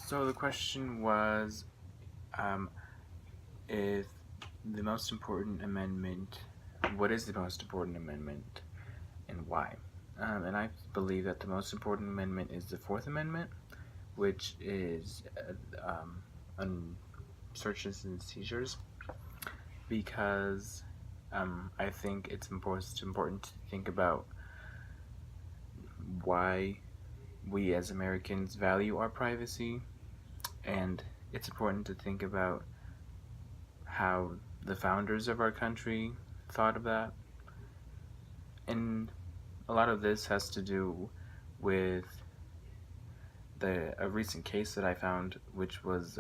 So the question was, um, if the most important amendment, what is the most important amendment and why? And I believe that the most important amendment is the Fourth Amendment, which is on searches and seizures, because I think it's important to think about why we as Americans value our privacy, and it's important to think about how the founders of our country thought of that. And a lot of this has to do with a recent case that I found, which was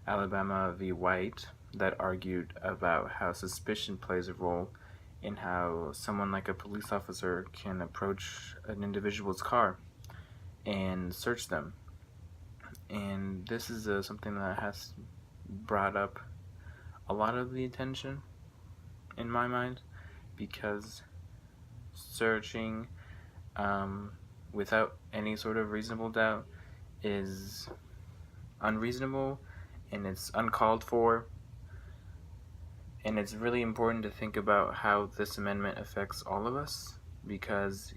Alabama v. White, that argued about how suspicion plays a role in how someone like a police officer can approach an individual's car and search them. And this is something that has brought up a lot of the attention in my mind, because searching without any sort of reasonable doubt is unreasonable and it's uncalled for. And it's really important to think about how this amendment affects all of us, because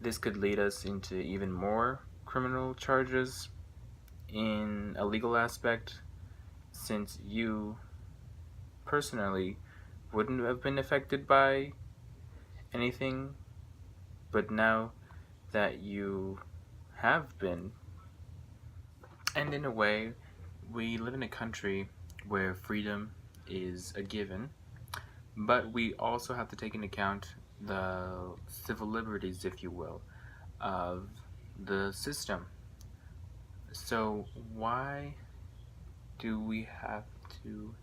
this could lead us into even more criminal charges in a legal aspect, since you personally wouldn't have been affected by anything, but now that you have been. And in a way, we live in a country where freedom is a given, but we also have to take into account the civil liberties, if you will, of the system. So why do we have to...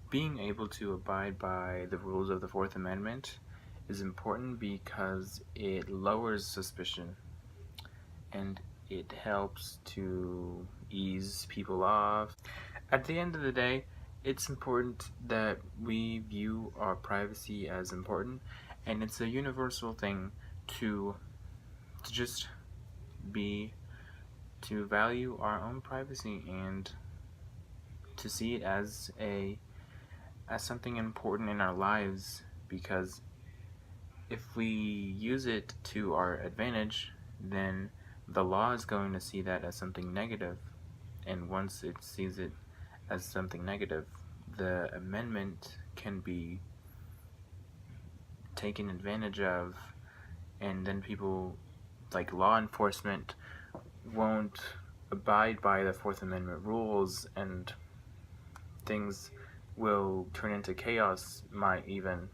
Being able to abide by the rules of the Fourth Amendment is important because it lowers suspicion and it helps to ease people off. At the end of the day, it's important that we view our privacy as important, and it's a universal thing to just to value our own privacy and to see it as something important in our lives, because if we use it to our advantage, then the law is going to see that as something negative. And once it sees it as something negative, the amendment can be taken advantage of, and then people like law enforcement won't abide by the Fourth Amendment rules, and things will turn into chaos, might even